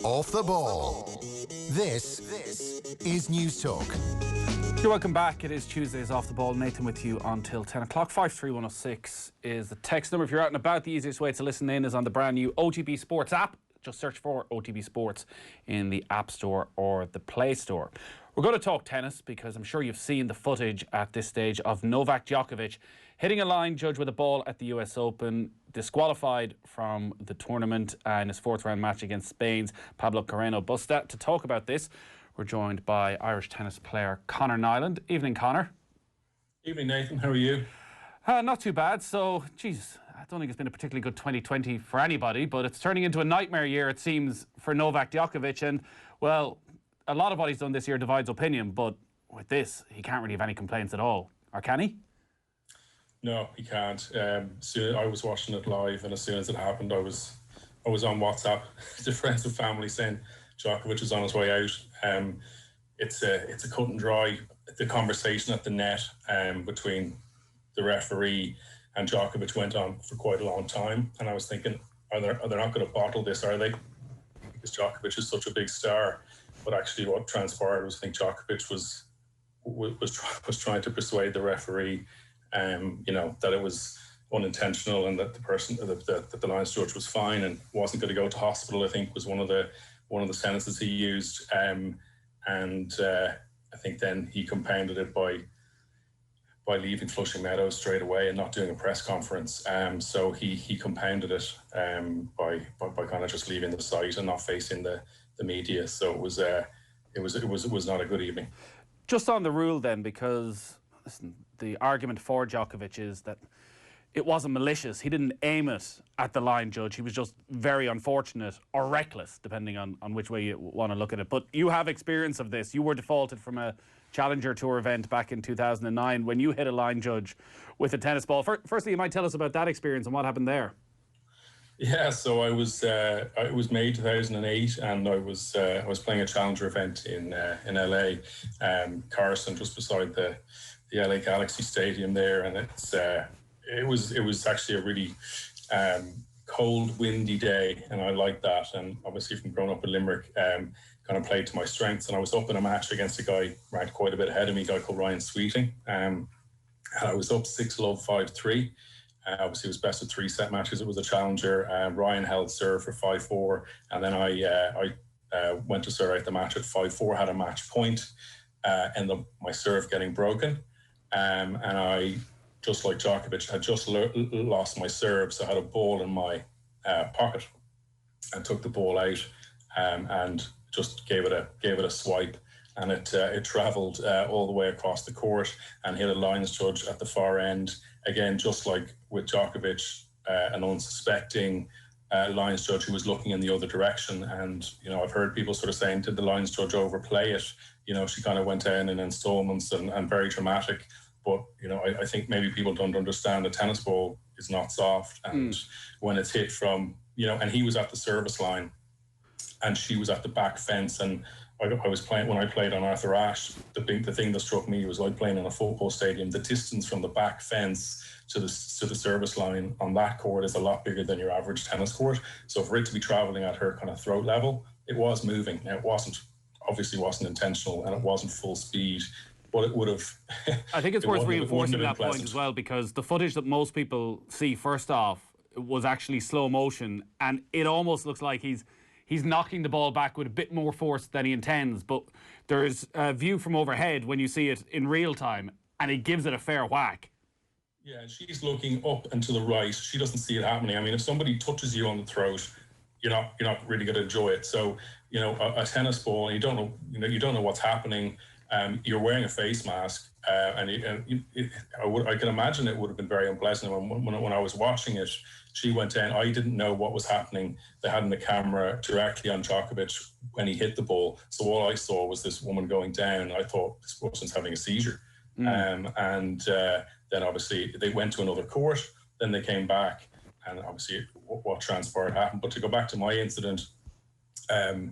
Off the ball. This is News Talk. You're welcome back. It is Tuesdays Off the Ball. Nathan with you until 10 o'clock. 53106 is the text number. If you're out and about, the easiest way to listen in is on the brand new OTB Sports app. Just search for OTB Sports in the App Store or the Play Store. We're going to talk tennis because I'm sure you've seen the footage at this stage of Novak Djokovic hitting a line judge with a ball at the US Open, disqualified from the tournament in his fourth round match against Spain's Pablo Carreno Busta. To talk about this, we're joined by Irish tennis player Conor Niland. Evening, Conor. Evening, Nathan. How are you? Not too bad. So, geez, I don't think it's been a particularly good 2020 for anybody, but it's turning into a nightmare year, it seems, for Novak Djokovic. And, well, a lot of what he's done this year divides opinion, but with this, he can't really have any complaints at all. Or can he? No, he can't. I was watching it live, and as soon as it happened, I was on WhatsApp to friends and family saying Djokovic is on his way out. It's a cut and dry. The conversation at the net between the referee and Djokovic went on for quite a long time, and I was thinking, are they not going to bottle this? Are they? Because Djokovic is such a big star. But actually, what transpired was, I think Djokovic was trying to persuade the referee, that it was unintentional and that that the lines judge was fine and wasn't going to go to hospital. I think was one of the sentences he used, and I think then he compounded it by leaving Flushing Meadows straight away and not doing a press conference. So he compounded it by kind of just leaving the site and not facing the media. So it was not a good evening. Just on the rule then, because listen, the argument for Djokovic is that it wasn't malicious. He didn't aim it at the line judge. He was just very unfortunate or reckless, depending on which way you want to look at it. But you have experience of this. You were defaulted from a Challenger Tour event back in 2009 when you hit a line judge with a tennis ball. Firstly, you might tell us about that experience and what happened there. Yeah, so it was May 2008, and I was playing a Challenger event in LA, Carson, just beside the LA Galaxy Stadium there, and it was actually a really cold, windy day, and I liked that. And obviously, from growing up in Limerick, kind of played to my strengths. And I was up in a match against a guy ranked quite a bit ahead of me, a guy called Ryan Sweeting. And I was up 6-love, 5-3. Obviously, it was best of 3 set matches. It was a Challenger. Ryan held serve for 5-4, and then I went to serve out the match at 5-4. Had a match point, and my serve getting broken, and I, just like Djokovic, had just lost my serve, so I had a ball in my pocket, and took the ball out, and just gave it a swipe, and it travelled all the way across the court and hit a lines judge at the far end. Again, just like with Djokovic, an unsuspecting lines judge who was looking in the other direction. And, I've heard people sort of saying, did the lines judge overplay it? She kind of went in installments and very dramatic. But, I think maybe people don't understand a tennis ball is not soft. And when it's hit from, and he was at the service line and she was at the back fence, and I was playing, when I played on Arthur Ashe, the thing that struck me was, like playing in a football stadium, the distance from the back fence to the service line on that court is a lot bigger than your average tennis court. So for it to be travelling at her kind of throat level, it was moving. Now, it obviously wasn't intentional, and it wasn't full speed, but it would have. I think it's worth reinforcing that point as well, because the footage that most people see first off was actually slow motion, and it almost looks like he's knocking the ball back with a bit more force than he intends, but there's a view from overhead when you see it in real time, and it gives it a fair whack. Yeah, she's looking up and to the right. She doesn't see it happening. I mean, if somebody touches you on the throat, you're not really going to enjoy it. So, a tennis ball, you don't know what's happening. You're wearing a face mask, and I can imagine it would have been very unpleasant. When I was watching it, she went in. I didn't know what was happening. They had the camera directly on Djokovic when he hit the ball. So all I saw was this woman going down. I thought this person's having a seizure. Then obviously they went to another court. Then they came back, and obviously what transpired happened. But to go back to my incident, I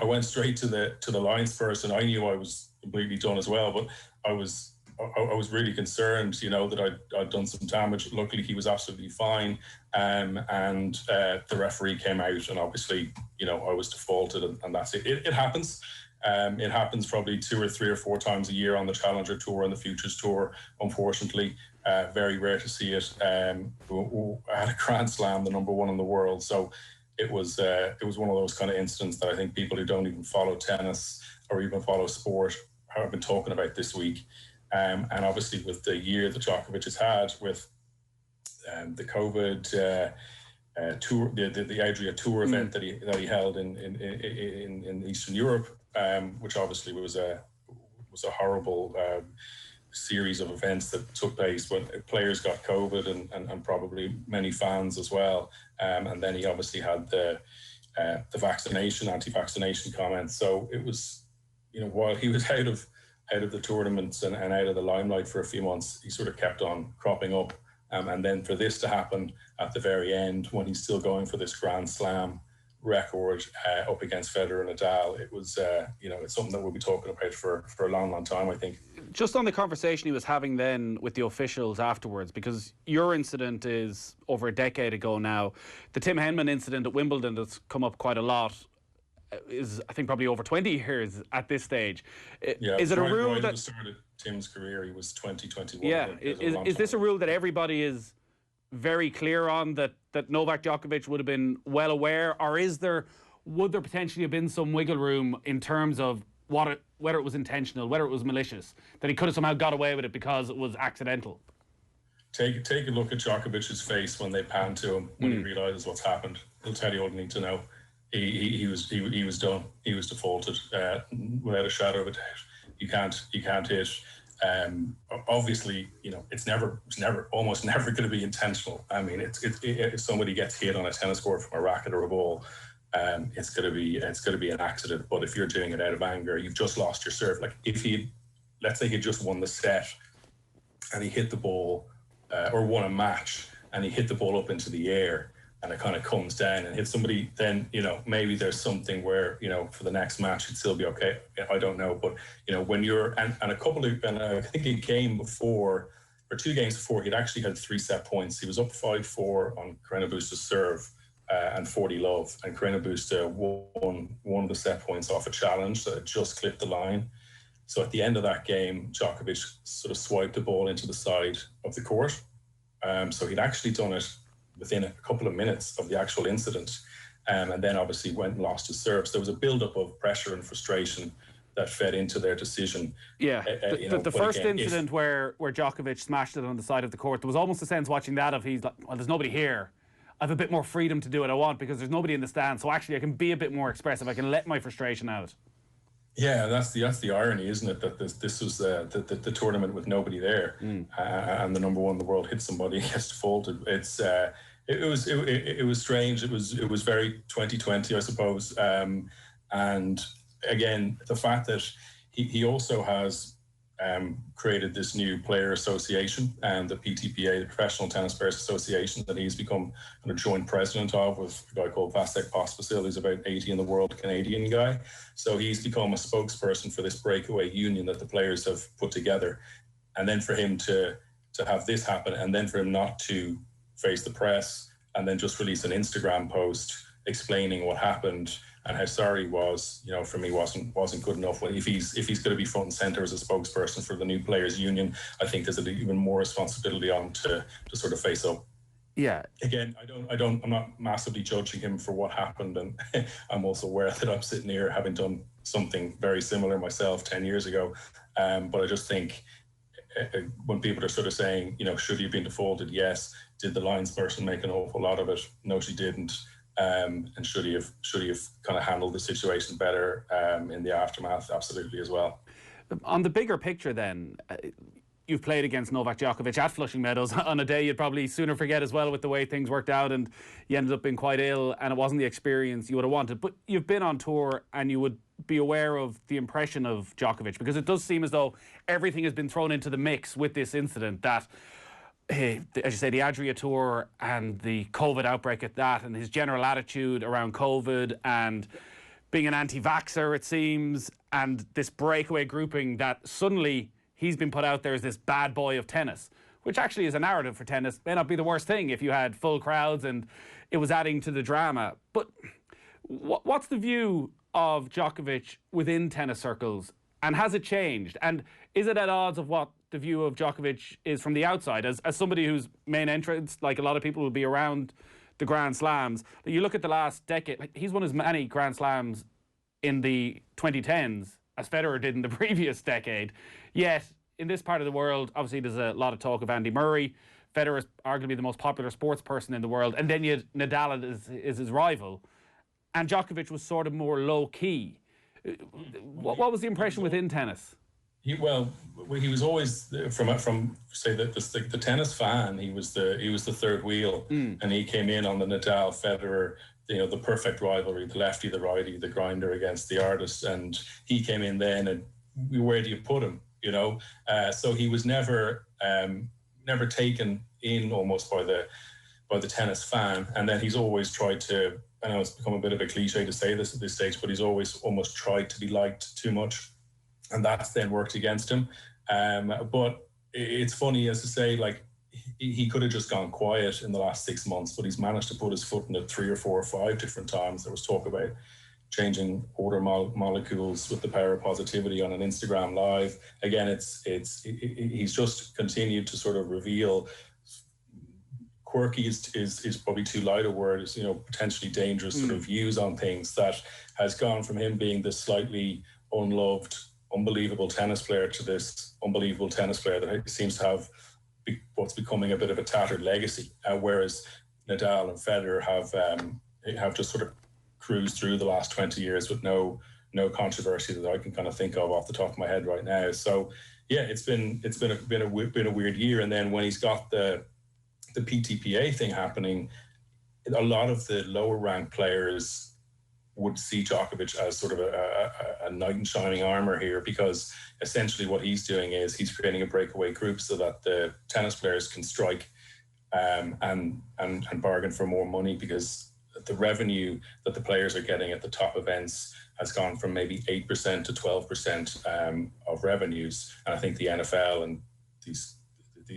went straight to the lines first, and I knew I was completely done as well. But I was I was really concerned, that I'd done some damage. Luckily, he was absolutely fine. And the referee came out, and obviously, I was defaulted, and that's it. It happens. It happens probably 2 or 3 or 4 times a year on the Challenger Tour and the Futures Tour, unfortunately. Very rare to see it. I had a Grand Slam, the number 1 in the world. So it was one of those kind of incidents that I think people who don't even follow tennis or even follow sport have been talking about this week. And obviously with the year that Djokovic has had with the COVID tour, the Adria Tour event that he held in Eastern Europe, which obviously was a horrible series of events that took place when players got COVID and probably many fans as well. And then he obviously had the anti-vaccination comments. So it was, while he was out of the tournaments and out of the limelight for a few months, he sort of kept on cropping up. And then for this to happen at the very end, when he's still going for this Grand Slam record up against Federer and Nadal, it was, it's something that we'll be talking about for a long, long time, I think. Just on the conversation he was having then with the officials afterwards, because your incident is over a decade ago now. The Tim Henman incident at Wimbledon that's come up quite a lot is, I think, probably over 20 years at this stage. Yeah, is it a rule that started Tim's career? He was 2021. Yeah, is this a rule that everybody is very clear on, that Novak Djokovic would have been well aware, or would there potentially have been some wiggle room in terms of whether it was intentional, whether it was malicious, that he could have somehow got away with it because it was accidental? Take a look at Djokovic's face when they pan to him, when he realises what's happened. He'll tell you all you need to know. He was done. He was defaulted without a shadow of a doubt. You can't hit. Obviously, it's almost never going to be intentional. I mean, if somebody gets hit on a tennis court from a racket or a ball, it's going to be an accident. But if you're doing it out of anger, you've just lost your serve. Like let's say he just won the set, and he hit the ball, or won a match, and he hit the ball up into the air, and it kind of comes down and hits somebody, then, maybe there's something where, for the next match, it'd still be okay. I don't know. But, when you're, and I think a game before, or 2 games before, he'd actually had 3 set points. He was up 5-4 on Carreño Busta's serve and 40 love. And Carreño Busta won one of the set points off a challenge that had just clipped the line. So at the end of that game, Djokovic sort of swiped the ball into the side of the court. So he'd actually done it within a couple of minutes of the actual incident, and then obviously went and lost his serve. So there was a build-up of pressure and frustration that fed into their decision. Yeah, the first incident where Djokovic smashed it on the side of the court, there was almost a sense watching that of, he's like, well, there's nobody here. I have a bit more freedom to do what I want because there's nobody in the stand. So actually I can be a bit more expressive. I can let my frustration out. Yeah, that's the irony, isn't it? That this was the tournament with nobody there, and the number 1 in the world hit somebody, gets defaulted. It was strange. It was very 2020, I suppose. And again, the fact that he also has created this new player association, and the PTPA, the Professional Tennis Players Association, that he's become a joint president of, with a guy called Vasek Pospisil, who's about 80 in the world, Canadian guy. So he's become a spokesperson for this breakaway union that the players have put together. And then for him to have this happen, and then for him not to face the press, and then just release an Instagram post explaining what happened and how sorry he was, for me wasn't good enough. If he's going to be front and center as a spokesperson for the new players union, I think there's even more responsibility on to sort of face up. Yeah. Again, I'm not massively judging him for what happened, and I'm also aware that I'm sitting here having done something very similar myself 10 years ago. But I just think when people are sort of saying, should he have been defaulted? Yes. Did the lines person make an awful lot of it? No, she didn't. And should he have kind of handled the situation better in the aftermath? Absolutely, as well. On the bigger picture then, you've played against Novak Djokovic at Flushing Meadows on a day you'd probably sooner forget as well, with the way things worked out, and you ended up being quite ill and it wasn't the experience you would have wanted. But you've been on tour and you would be aware of the impression of Djokovic, because it does seem as though everything has been thrown into the mix with this incident, that as you say, the Adria Tour and the COVID outbreak at that, and his general attitude around COVID and being an anti-vaxxer, it seems, and this breakaway grouping that suddenly he's been put out there as this bad boy of tennis, which actually is a narrative for tennis. May not be the worst thing if you had full crowds and it was adding to the drama. But what's the view of Djokovic within tennis circles, and has it changed? And is it at odds of what the view of Djokovic is from the outside, as somebody whose main entrance, like a lot of people, will be around the Grand Slams? You look at the last decade, like, he's won as many Grand Slams in the 2010s as Federer did in the previous decade. Yet, in this part of the world, obviously there's a lot of talk of Andy Murray. Federer is arguably the most popular sports person in the world, and then you Nadal is his rival. And Djokovic was sort of more low-key. What was the impression within tennis? He was always from say that the tennis fan. He was the third wheel, and he came in on the Nadal Federer, the perfect rivalry, the lefty, the righty, the grinder against the artist, and he came in then. And where do you put him? So he was never taken in almost by the tennis fan, and then he's always tried to. I know it's become a bit of a cliche to say this at this stage, but he's always almost tried to be liked too much. And that's then worked against him. But it's funny, as I say, like he could have just gone quiet in the last 6 months, but he's managed to put his foot in it 3 or 4 or 5 different times. There was talk about changing order molecules with the power of positivity on an Instagram live. Again, he's just continued to sort of reveal. Quirky is probably too light a word. Is potentially dangerous sort of views on things that has gone from him being this slightly unloved, unbelievable tennis player to this unbelievable tennis player that seems to have what's becoming a bit of a tattered legacy. Whereas Nadal and Federer have just sort of cruised through the last 20 years with no controversy that I can kind of think of off the top of my head right now. So yeah, it's been a weird year. And then when he's got the PTPA thing happening, a lot of the lower ranked players would see Djokovic as sort of a knight in shining armor here, because essentially what he's doing is he's creating a breakaway group so that the tennis players can strike and bargain for more money, because the revenue that the players are getting at the top events has gone from maybe 8% to 12% of revenues. And I think the NFL and these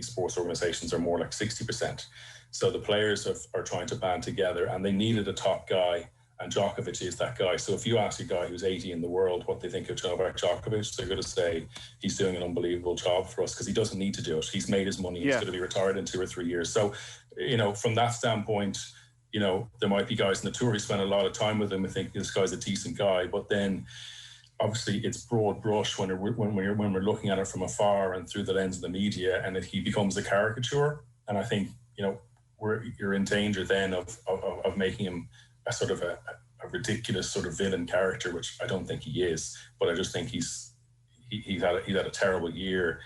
sports organizations are more like 60%. So the players are trying to band together, and they needed a top guy, and Djokovic is that guy. So if you ask a guy who's 80 in the world what they think of Novak Djokovic, they're going to say he's doing an unbelievable job for us, because he doesn't need to do it. He's made his money. He's going to be retired in 2 or 3 years. So, from that standpoint, there might be guys in the tour who spend a lot of time with him and think this guy's a decent guy, but then obviously it's broad brush when we're looking at it from afar and through the lens of the media, and he becomes a caricature. And I think you're in danger then of making him a sort of a ridiculous sort of villain character, which I don't think he is. But I just think he's had a terrible year,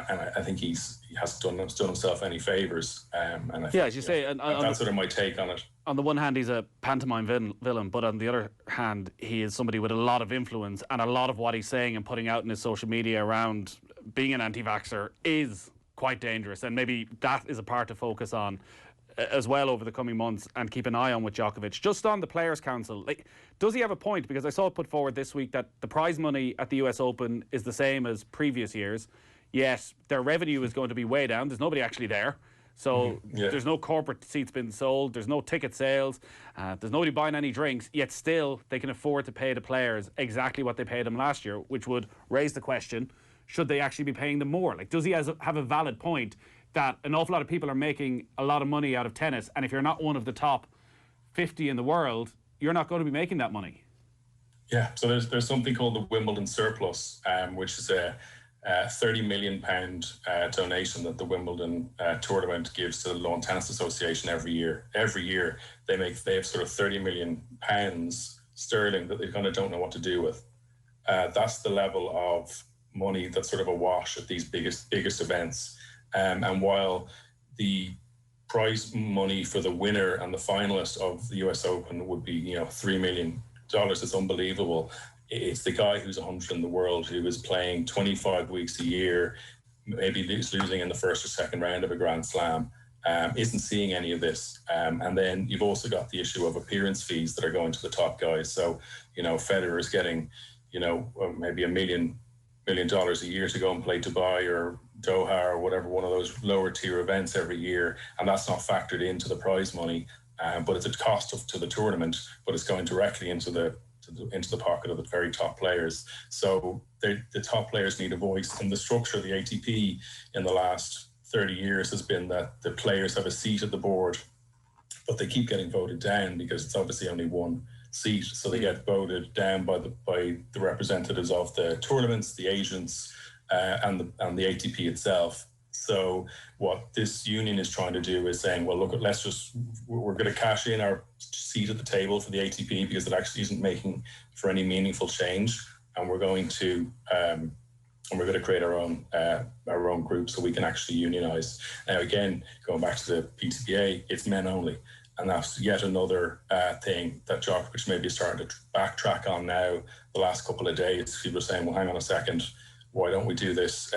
and I think he hasn't done himself any favors. And I think, as you say, that's sort of my take on it. On the one hand, he's a pantomime villain, but on the other hand, he is somebody with a lot of influence, and a lot of what he's saying and putting out in his social media around being an anti-vaxxer is quite dangerous. And maybe that is a part to focus on as well over the coming months and keep an eye on with Djokovic. Just on the Players' Council, does he have a point? Because I saw it put forward this week that the prize money at the US Open is the same as previous years, yet their revenue is going to be way down. There's nobody actually there. So there's no corporate seats being sold, there's no ticket sales, there's nobody buying any drinks, yet still they can afford to pay the players exactly what they paid them last year, which would raise the question, should they actually be paying them more? Does he have a valid point that an awful lot of people are making a lot of money out of tennis, and if you're not one of the top 50 in the world, you're not going to be making that money? Yeah, so there's something called the Wimbledon surplus, which is a £30 million donation that the Wimbledon tournament gives to the Lawn Tennis Association every year. Every year they have sort of £30 million sterling that they kind of don't know what to do with. That's the level of money that's sort of awash at these biggest events. And while the prize money for the winner and the finalist of the US Open would be, $3 million, it's unbelievable. It's the guy who's 100 in the world, who is playing 25 weeks a year, maybe losing in the first or second round of a Grand Slam, isn't seeing any of this. And then you've also got the issue of appearance fees that are going to the top guys. So, Federer is getting, maybe $1 million million a year to go and play Dubai or Doha or whatever, one of those lower tier events every year, and that's not factored into the prize money. But it's a cost to the tournament, but it's going directly into the pocket of the very top players. So the top players need a voice. And the structure of the ATP in the last 30 years has been that the players have a seat at the board, but they keep getting voted down because it's obviously only one seat. So they get voted down by the representatives of the tournaments, the agents, and the ATP itself. So what this union is trying to do is saying, well, look, we're going to cash in our seat at the table for the ATP because it actually isn't making for any meaningful change, and we're going to create our own group so we can actually unionize. Now, again, going back to the PTPA, it's men only, and that's yet another thing that Djokovic maybe is starting to backtrack on now. The last couple of days, people are saying, well, hang on a second. Why don't we do this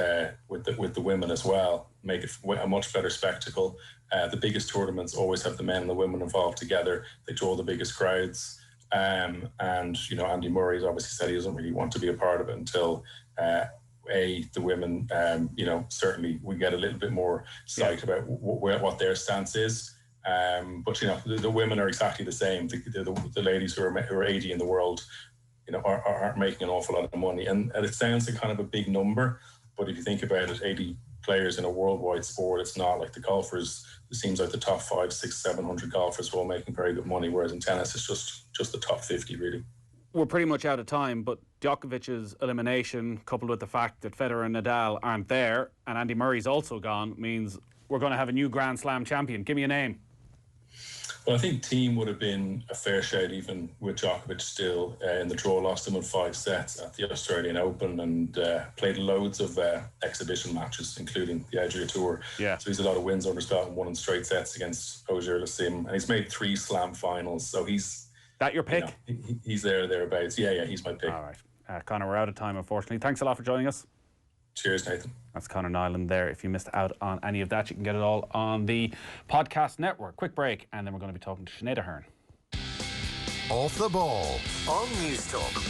with the women as well? Make it a much better spectacle. The biggest tournaments always have the men and the women involved together. They draw the biggest crowds. And, Andy Murray's obviously said he doesn't really want to be a part of it until, the women, certainly we get a little bit more sight about what their stance is. But, the women are exactly the same. The ladies who are 80 in the world, aren't making an awful lot of money. And it sounds like kind of a big number, but if you think about it, 80 players in a worldwide sport, it's not like the golfers. It seems like the top 500, 600, 700 golfers are all making very good money, whereas in tennis, it's just the top 50, really. We're pretty much out of time, but Djokovic's elimination, coupled with the fact that Federer and Nadal aren't there, and Andy Murray's also gone, means we're going to have a new Grand Slam champion. Give me a name. Well, I think Thiem would have been a fair shout even with Djokovic still in the draw. Lost him in 5 sets at the Australian Open and played loads of exhibition matches, including the Adria Tour. Yeah. So he's a lot of wins under his belt and won in straight sets against Auger-Aliassime. And he's made 3 Slam finals. So he's... That your pick? He's thereabouts. Yeah, he's my pick. All right. Conor, we're out of time, unfortunately. Thanks a lot for joining us. Cheers, Nathan. That's Conor Niland there. If you missed out on any of that, you can get it all on the podcast network. Quick break, and then we're going to be talking to Sinead Ahern. Off the ball on News Talk